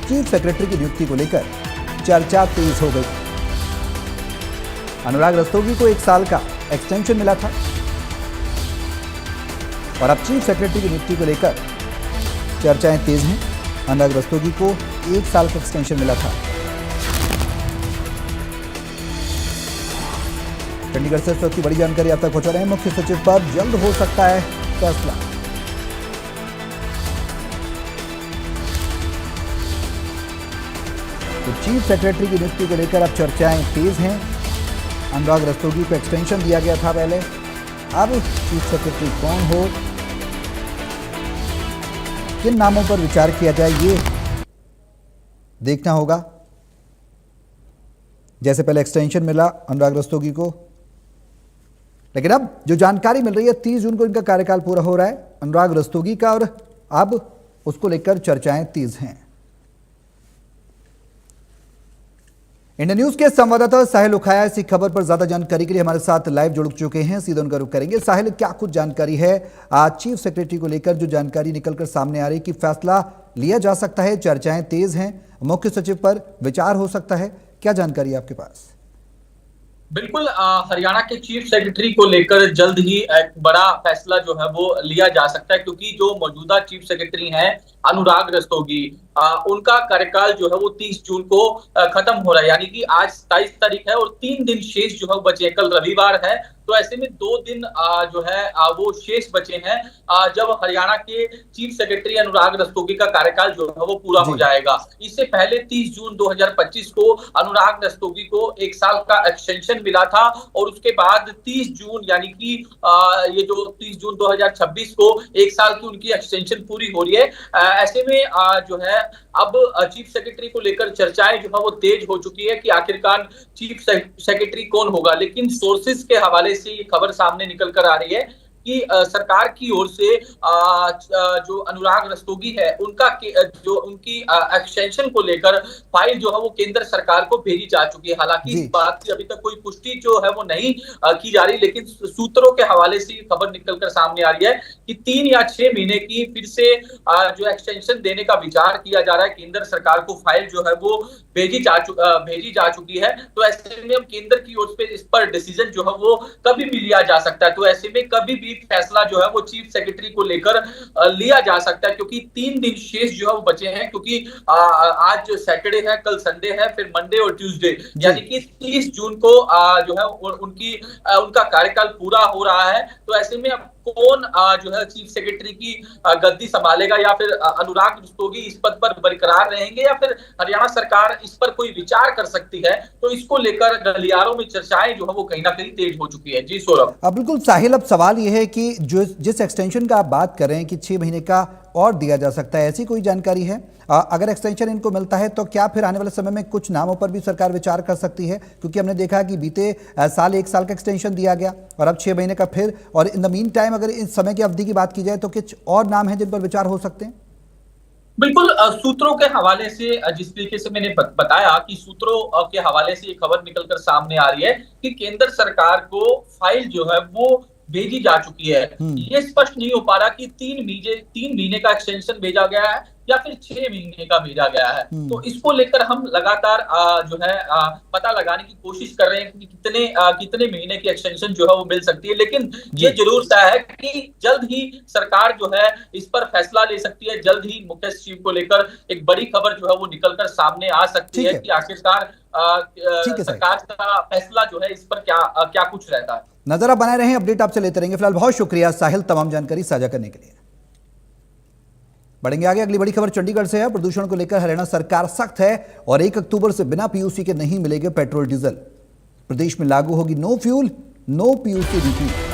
Chief secretary की नियुक्ति को लेकर चर्चा तेज हो गई। अनुराग रस्तोगी को 1 साल का एक्सटेंशन मिला था और अब चीफ सेक्रेटरी की नियुक्ति को लेकर चर्चाएं तेज हैं। अनुराग रस्तोगी को 1 साल का एक्सटेंशन मिला था। चंडीगढ़ से इस वक्त की बड़ी जानकारी आप तक पहुंचा रहे हैं। मुख्य सचिव पर जल्द हो सकता है फैसला। तो चीफ सेक्रेटरी की नियुक्ति को लेकर अब चर्चाएं तेज हैं। अनुराग रस्तोगी को एक्सटेंशन दिया गया था पहले, अब चीफ सेक्रेटरी कौन हो, किन नामों पर विचार किया जाए, ये देखना होगा। जैसे पहले एक्सटेंशन मिला अनुराग रस्तोगी को, लेकिन अब जो जानकारी मिल रही है 30 जून को इनका कार्यकाल पूरा हो रहा है अनुराग रस्तोगी का, और अब उसको लेकर चर्चाएं तेज हैं। इंडिया न्यूज के संवाददाता साहिल उखाया इसी खबर पर ज्यादा जानकारी के लिए हमारे साथ लाइव जुड़ चुके हैं। सीधे उनका रुख करेंगे। साहिल, क्या कुछ जानकारी है आज चीफ सेक्रेटरी को लेकर, जो जानकारी निकलकर सामने आ रही कि फैसला लिया जा सकता है, चर्चाएं तेज हैं, मुख्य सचिव पर विचार हो सकता है, क्या जानकारी है आपके पास? बिल्कुल, हरियाणा के चीफ सेक्रेटरी को लेकर जल्द ही एक बड़ा फैसला जो है वो लिया जा सकता है, क्योंकि जो मौजूदा चीफ सेक्रेटरी हैं अनुराग रस्तोगी, उनका कार्यकाल जो है वो 30 जून को खत्म हो रहा है। यानी कि आज 27 तारीख है और 3 दिन शेष जो है बचे हैं। कल रविवार है, तो ऐसे में 2 दिन जो है वो शेष बचे हैं जब हरियाणा के चीफ सेक्रेटरी अनुराग रस्तोगी का कार्यकाल जो है वो पूरा हो जाएगा। इससे पहले 30 जून 2025 को अनुराग रस्तोगी को 1 साल का एक्सटेंशन मिला था और उसके बाद 30 जून यानी कि ये जो 30 जून 2026 को 1 साल की उनकी एक्सटेंशन पूरी हो रही है। ऐसे में जो है अब चीफ सेक्रेटरी को लेकर चर्चाएं जो है वो तेज हो चुकी है कि आखिरकार चीफ सेक्रेटरी कौन होगा। लेकिन सोर्सेज के हवाले से ये खबर सामने निकल कर आ रही है कि सरकार की ओर से जो अनुराग रस्तोगी है उनका जो उनकी एक्सटेंशन को लेकर फाइल जो है वो केंद्र सरकार को भेजी जा चुकी है। हालांकि इस बात की अभी तक कोई पुष्टि जो है वो नहीं की जा रही, लेकिन सूत्रों के हवाले से खबर निकलकर सामने आ रही है कि 3 या 6 महीने की फिर से जो एक्सटेंशन देने का विचार किया जा रहा है। केंद्र सरकार को फाइल जो है वो भेजी जा चुकी है। तो ऐसे में केंद्र की ओर से इस पर डिसीजन जो है वो कभी भी लिया जा सकता है। तो ऐसे में कभी भी फैसला जो है वो चीफ सेक्रेटरी को लेकर लिया जा सकता है, क्योंकि 3 दिन शेष जो है वो बचे हैं। क्योंकि आज सैटरडे है, कल संडे है, फिर मंडे और ट्यूसडे, यानी कि 30 जून को जो है उनका कार्यकाल पूरा हो रहा है। तो ऐसे में अब कौन जो है चीफ सेक्रेटरी की गद्दी संभालेगा, या फिर अनुराग रस्तोगी इस पद पर बरकरार रहेंगे, या फिर हरियाणा सरकार इस पर कोई विचार कर सकती है, तो इसको लेकर गलियारों में चर्चाएं जो है वो कहीं ना कहीं तेज हो चुकी है। जी सौरभ। बिल्कुल साहिल, अब सवाल यह है कि जिस एक्सटेंशन का आप बात कर रहे हैं कि 6 महीने का और दिया जा सकता है, ऐसी कोई जानकारी है? अगर एक्सटेंशन इनको मिलता है तो क्या फिर आने वाले समय में कुछ नामों पर भी सरकार विचार कर सकती है? क्योंकि हमने देखा कि बीते साल 1 साल का एक्सटेंशन दिया गया और अब 6 महीने का फिर, और इन द मीन टाइम अगर इस समय की अवधि की बात की जाए तो कुछ और नाम है जिन पर विचार हो सकते हैं? बिल्कुल, सूत्रों के हवाले से जिस तरीके से मैंने बताया कि सूत्रों के हवाले से ये खबर निकलकर सामने आ रही है कि केंद्र सरकार को फाइल जो है वो भेजी जा चुकी है। ये स्पष्ट नहीं हो पा रहा कि 3 महीने का एक्सटेंशन भेजा गया है या फिर 6 महीने का भेजा गया है। तो इसको लेकर हम लगातार जो है पता लगाने की कोशिश कर रहे हैं कि कितने महीने की एक्सटेंशन जो है वो मिल सकती है। लेकिन ये जरूर तय है कि जल्द ही सरकार जो है इस पर फैसला ले सकती है। जल्द ही मुख्य सचिव को लेकर एक बड़ी खबर जो है वो निकलकर सामने आ सकती है कि आखिरकार सरकार का फैसला जो है इस पर क्या कुछ रहता है। नजर आप बनाए रहें, अपडेट आपसे लेते रहेंगे। फिलहाल बहुत शुक्रिया साहिल तमाम जानकारी साझा करने के लिए। बढ़ेंगे आगे, अगली बड़ी खबर चंडीगढ़ से है। प्रदूषण को लेकर हरियाणा सरकार सख्त है और 1 अक्टूबर से बिना पीयूसी के नहीं मिलेंगे पेट्रोल डीजल। प्रदेश में लागू होगी नो फ्यूल नो पीयूसी नीति।